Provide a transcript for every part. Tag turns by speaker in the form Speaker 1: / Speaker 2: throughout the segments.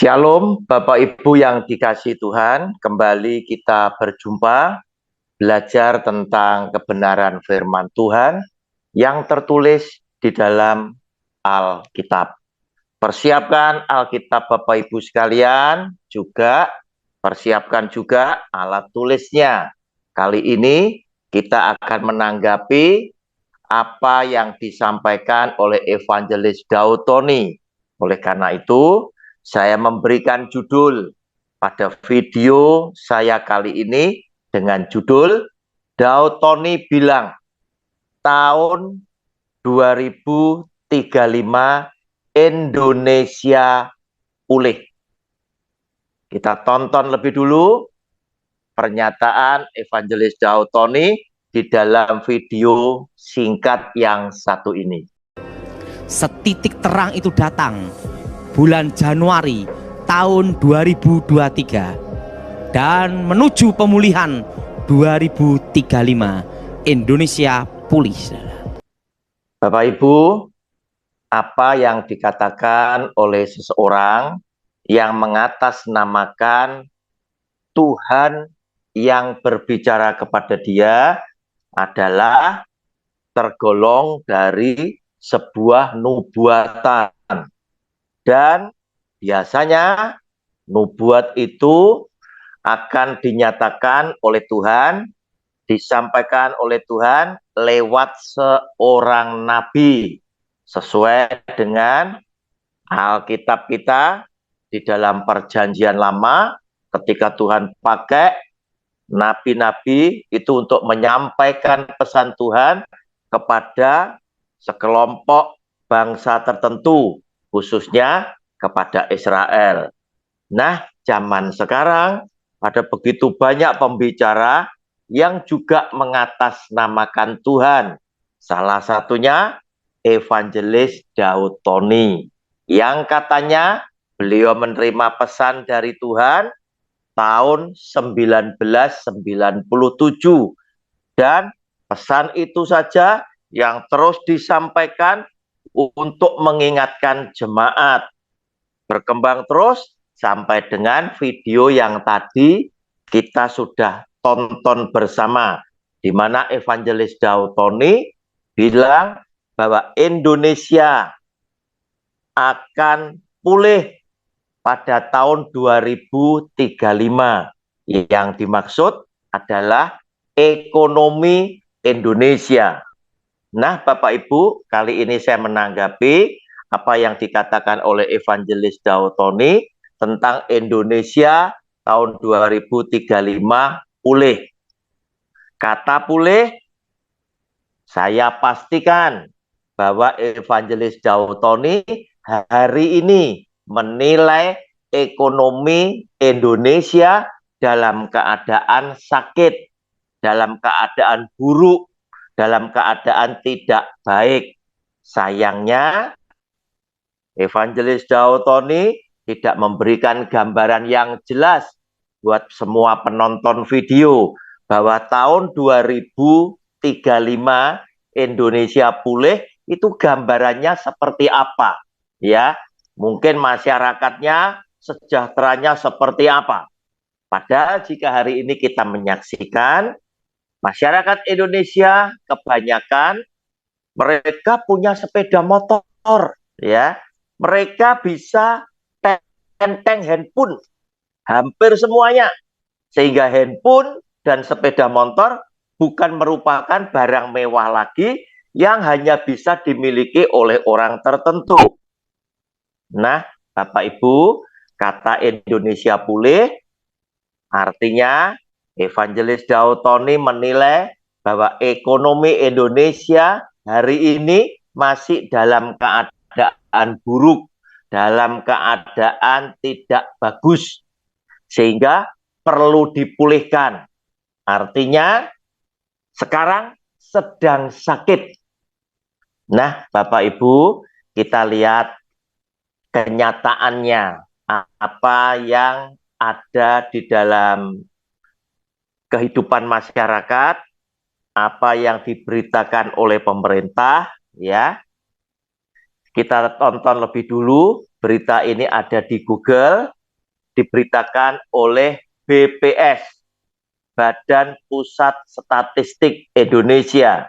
Speaker 1: Shalom, Bapak Ibu yang dikasihi Tuhan. Kembali kita berjumpa belajar tentang kebenaran firman Tuhan yang tertulis di dalam Alkitab. Persiapkan Alkitab Bapak Ibu sekalian, juga persiapkan juga alat tulisnya. Kali ini kita akan menanggapi apa yang disampaikan oleh Evangelis Daud Tony. Oleh karena itu, saya memberikan judul pada video saya kali ini dengan judul Daud Tony bilang tahun 2035 Indonesia pulih. Kita tonton lebih dulu pernyataan Evangelis Daud Tony di dalam video singkat yang satu ini.
Speaker 2: Setitik terang itu datang bulan Januari tahun 2023 dan menuju pemulihan 2035 Indonesia pulih.
Speaker 1: Bapak Ibu, apa yang dikatakan oleh seseorang yang mengatasnamakan Tuhan yang berbicara kepada dia adalah tergolong dari sebuah nubuatan. Dan biasanya nubuat itu akan dinyatakan oleh Tuhan, disampaikan oleh Tuhan lewat seorang nabi, sesuai dengan Alkitab kita di dalam Perjanjian Lama. Ketika Tuhan pakai nabi-nabi itu untuk menyampaikan pesan Tuhan kepada sekelompok bangsa tertentu, khususnya kepada Israel. Nah, zaman sekarang ada begitu banyak pembicara yang juga mengatasnamakan Tuhan. Salah satunya Evangelis Daud Tony, yang katanya beliau menerima pesan dari Tuhan tahun 1997. Dan pesan itu saja yang terus disampaikan untuk mengingatkan jemaat. Berkembang terus sampai dengan video yang tadi kita sudah tonton bersama, di mana Evangelis Daud Tony bilang bahwa Indonesia akan pulih pada tahun 2035. Yang dimaksud adalah ekonomi Indonesia. Nah, Bapak Ibu, kali ini saya menanggapi apa yang dikatakan oleh Evangelis Daud Tony tentang Indonesia tahun 2035 pulih. Kata pulih, saya pastikan bahwa Evangelis Daud Tony hari ini menilai ekonomi Indonesia dalam keadaan sakit, dalam keadaan buruk, dalam keadaan tidak baik. Sayangnya, Evangelis Daud Tony tidak memberikan gambaran yang jelas buat semua penonton video bahwa tahun 2035 Indonesia pulih itu gambarannya seperti apa, ya. Mungkin masyarakatnya, sejahteranya seperti apa. Padahal jika hari ini kita menyaksikan masyarakat Indonesia kebanyakan mereka punya sepeda motor, ya. Mereka bisa tenteng handphone hampir semuanya, sehingga handphone dan sepeda motor bukan merupakan barang mewah lagi yang hanya bisa dimiliki oleh orang tertentu. Nah, Bapak Ibu, kata Indonesia pulih artinya Evangelis Daud Tony menilai bahwa ekonomi Indonesia hari ini masih dalam keadaan buruk, dalam keadaan tidak bagus, sehingga perlu dipulihkan. Artinya sekarang sedang sakit. Nah, Bapak Ibu, kita lihat kenyataannya, apa yang ada di dalam kehidupan masyarakat, apa yang diberitakan oleh pemerintah, ya. Kita tonton lebih dulu, berita ini ada di Google, diberitakan oleh BPS, Badan Pusat Statistik Indonesia.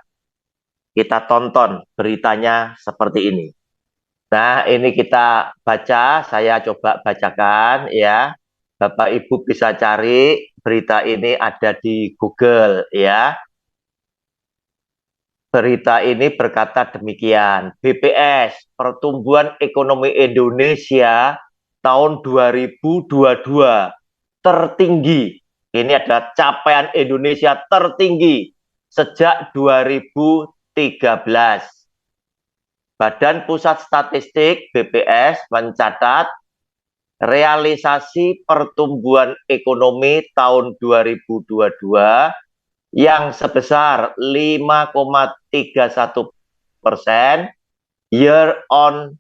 Speaker 1: Kita tonton beritanya seperti ini. Nah, ini kita baca, saya coba bacakan ya. Bapak Ibu bisa cari berita ini ada di Google ya. Berita ini berkata demikian, BPS, pertumbuhan ekonomi Indonesia tahun 2022 tertinggi. Ini adalah capaian Indonesia tertinggi sejak 2013. Badan Pusat Statistik BPS mencatat realisasi pertumbuhan ekonomi tahun 2022 yang sebesar 5,31% year on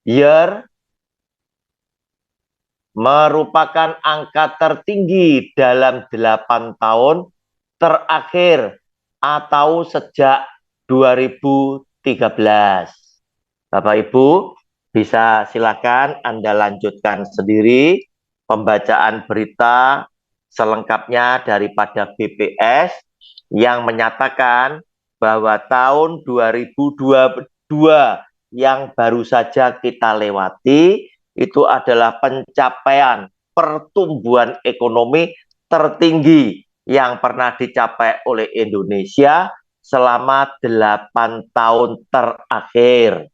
Speaker 1: year, merupakan angka tertinggi dalam 8 tahun terakhir atau sejak 2013. Bapak Ibu, bisa silakan Anda lanjutkan sendiri pembacaan berita selengkapnya daripada BPS yang menyatakan bahwa tahun 2022 yang baru saja kita lewati itu adalah pencapaian pertumbuhan ekonomi tertinggi yang pernah dicapai oleh Indonesia selama 8 tahun terakhir.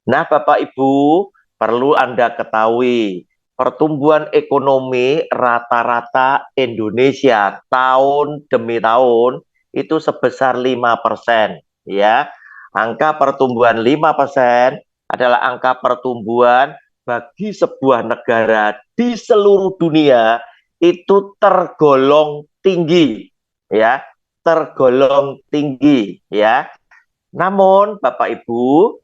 Speaker 1: Nah, Bapak Ibu, perlu Anda ketahui, pertumbuhan ekonomi rata-rata Indonesia tahun demi tahun itu sebesar 5%, ya. Angka pertumbuhan 5% adalah angka pertumbuhan bagi sebuah negara di seluruh dunia itu tergolong tinggi, ya, tergolong tinggi, ya. Namun, Bapak Ibu,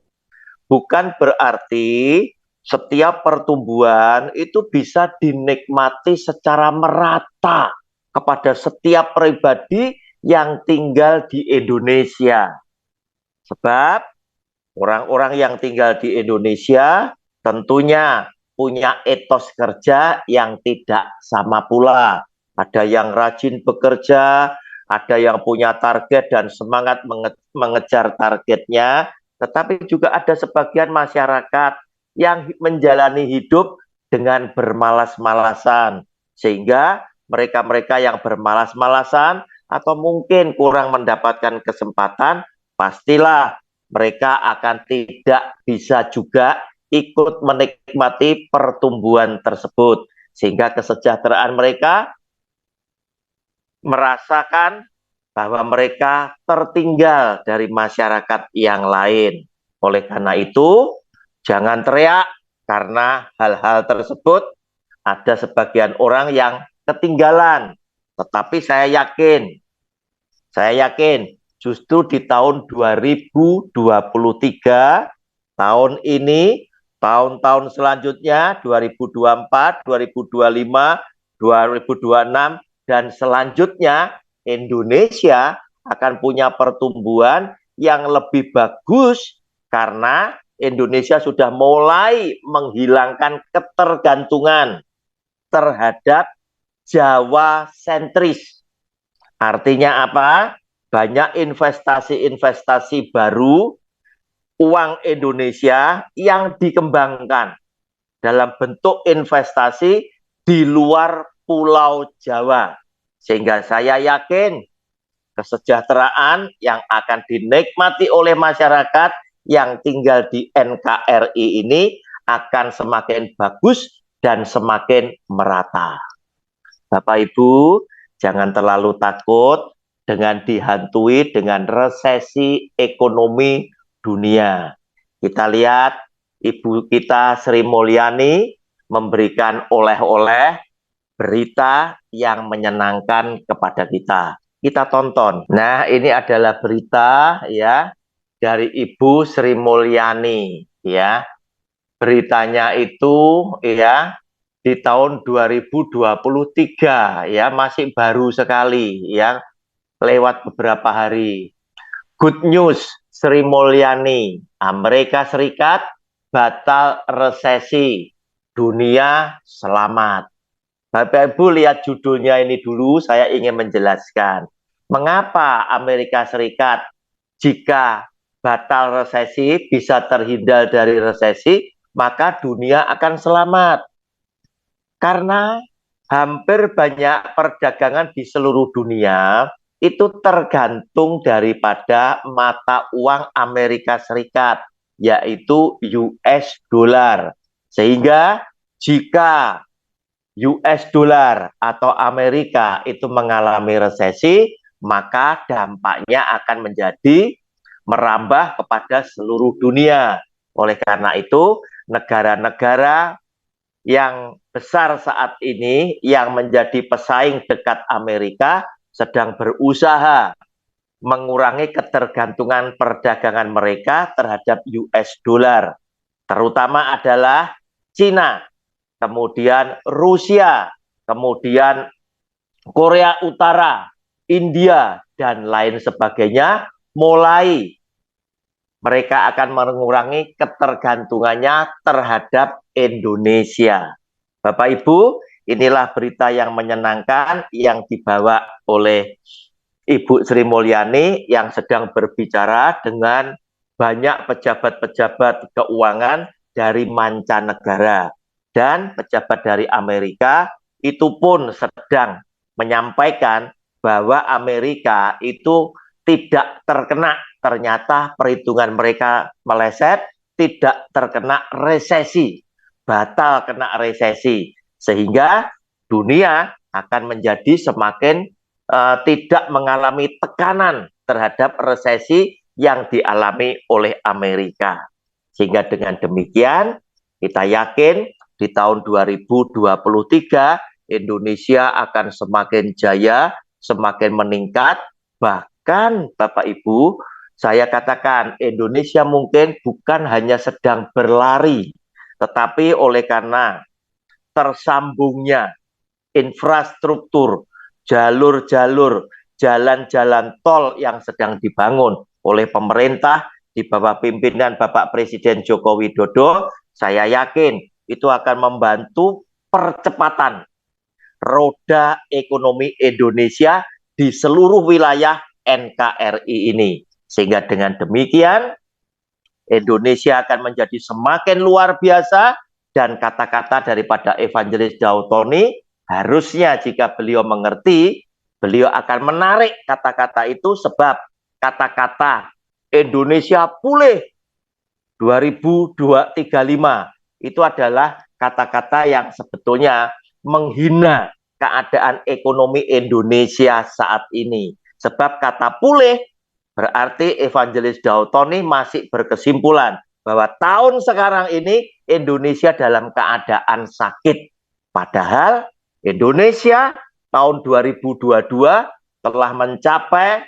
Speaker 1: bukan berarti setiap pertumbuhan itu bisa dinikmati secara merata kepada setiap pribadi yang tinggal di Indonesia. Sebab orang-orang yang tinggal di Indonesia tentunya punya etos kerja yang tidak sama pula. Ada yang rajin bekerja, ada yang punya target dan semangat mengejar targetnya, tetapi juga ada sebagian masyarakat yang menjalani hidup dengan bermalas-malasan. Sehingga mereka-mereka yang bermalas-malasan atau mungkin kurang mendapatkan kesempatan, pastilah mereka akan tidak bisa juga ikut menikmati pertumbuhan tersebut. Sehingga kesejahteraan mereka merasakan bahwa mereka tertinggal dari masyarakat yang lain. Oleh karena itu, jangan teriak karena hal-hal tersebut ada sebagian orang yang ketinggalan. Tetapi saya yakin justru di tahun 2023, tahun ini, tahun-tahun selanjutnya, 2024, 2025, 2026, dan selanjutnya, Indonesia akan punya pertumbuhan yang lebih bagus karena Indonesia sudah mulai menghilangkan ketergantungan terhadap Jawa sentris. Artinya apa? Banyak investasi-investasi baru uang Indonesia yang dikembangkan dalam bentuk investasi di luar Pulau Jawa. Sehingga saya yakin kesejahteraan yang akan dinikmati oleh masyarakat yang tinggal di NKRI ini akan semakin bagus dan semakin merata. Bapak Ibu, jangan terlalu takut dengan dihantui dengan resesi ekonomi dunia. Kita lihat Ibu kita Sri Mulyani memberikan oleh-oleh berita yang menyenangkan kepada kita. Kita tonton. Nah, ini adalah berita ya dari Ibu Sri Mulyani ya. Beritanya itu ya di tahun 2023 ya, masih baru sekali ya, lewat beberapa hari. Good news, Sri Mulyani, Amerika Serikat batal resesi dunia selamat. Bapak Ibu lihat judulnya ini dulu, saya ingin menjelaskan. Mengapa Amerika Serikat jika batal resesi bisa terhindar dari resesi, maka dunia akan selamat. Karena hampir banyak perdagangan di seluruh dunia itu tergantung daripada mata uang Amerika Serikat, yaitu US dollar. Sehingga jika US dollar atau Amerika itu mengalami resesi, maka dampaknya akan menjadi merambah kepada seluruh dunia. Oleh karena itu, negara-negara yang besar saat ini yang menjadi pesaing dekat Amerika sedang berusaha mengurangi ketergantungan perdagangan mereka terhadap US dollar. Terutama adalah Cina, kemudian Rusia, kemudian Korea Utara, India, dan lain sebagainya, mulai mereka akan mengurangi ketergantungannya terhadap Indonesia. Bapak Ibu, inilah berita yang menyenangkan yang dibawa oleh Ibu Sri Mulyani yang sedang berbicara dengan banyak pejabat-pejabat keuangan dari mancanegara. Dan pejabat dari Amerika itu pun sedang menyampaikan bahwa Amerika itu tidak terkena, ternyata perhitungan mereka meleset, tidak terkena resesi, batal kena resesi, sehingga dunia akan menjadi semakin tidak mengalami tekanan terhadap resesi yang dialami oleh Amerika. Sehingga dengan demikian kita yakin di tahun 2023 Indonesia akan semakin jaya, semakin meningkat. Bahkan Bapak Ibu, saya katakan Indonesia mungkin bukan hanya sedang berlari, tetapi oleh karena tersambungnya infrastruktur, jalur-jalur, jalan-jalan tol yang sedang dibangun oleh pemerintah di bawah pimpinan Bapak Presiden Joko Widodo, saya yakin itu akan membantu percepatan roda ekonomi Indonesia di seluruh wilayah NKRI ini. Sehingga dengan demikian Indonesia akan menjadi semakin luar biasa, dan kata-kata daripada Evangelis Dautoni harusnya jika beliau mengerti, beliau akan menarik kata-kata itu, sebab kata-kata Indonesia pulih 2035 itu adalah kata-kata yang sebetulnya menghina keadaan ekonomi Indonesia saat ini. Sebab kata pulih berarti Evangelis Dautoni masih berkesimpulan bahwa tahun sekarang ini Indonesia dalam keadaan sakit. Padahal Indonesia tahun 2022 telah mencapai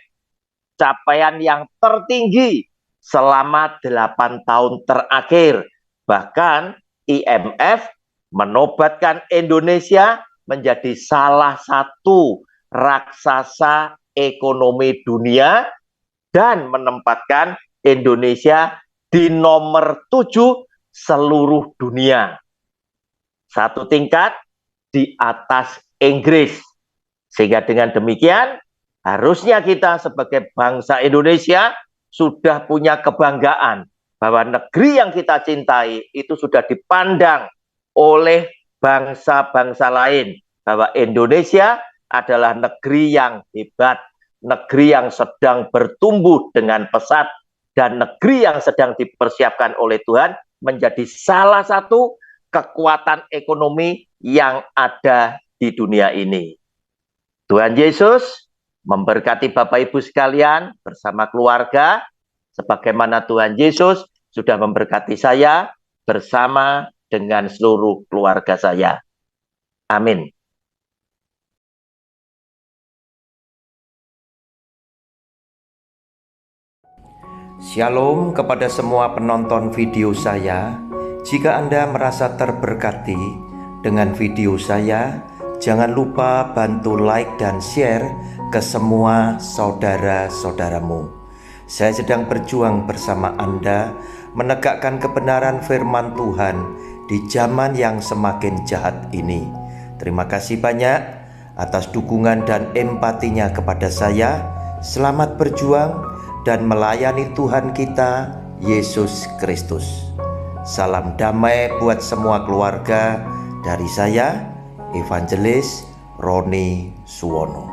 Speaker 1: capaian yang tertinggi selama 8 tahun terakhir. Bahkan IMF menobatkan Indonesia menjadi salah satu raksasa ekonomi dunia dan menempatkan Indonesia di nomor 7 seluruh dunia. Satu tingkat di atas Inggris. Sehingga dengan demikian harusnya kita sebagai bangsa Indonesia sudah punya kebanggaan bahwa negeri yang kita cintai itu sudah dipandang oleh bangsa-bangsa lain, bahwa Indonesia adalah negeri yang hebat, negeri yang sedang bertumbuh dengan pesat, dan negeri yang sedang dipersiapkan oleh Tuhan menjadi salah satu kekuatan ekonomi yang ada di dunia ini. Tuhan Yesus memberkati Bapak Ibu sekalian bersama keluarga, sebagaimana Tuhan Yesus sudah memberkati saya bersama dengan seluruh keluarga saya. Amin.
Speaker 3: Shalom kepada semua penonton video saya. Jika Anda merasa terberkati dengan video saya, jangan lupa bantu like dan share ke semua saudara-saudaramu. Saya sedang berjuang bersama Anda menegakkan kebenaran firman Tuhan di zaman yang semakin jahat ini. Terima kasih banyak atas dukungan dan empatinya kepada saya. Selamat berjuang dan melayani Tuhan kita, Yesus Kristus. Salam damai buat semua keluarga dari saya, Evangelis Roni Suwono.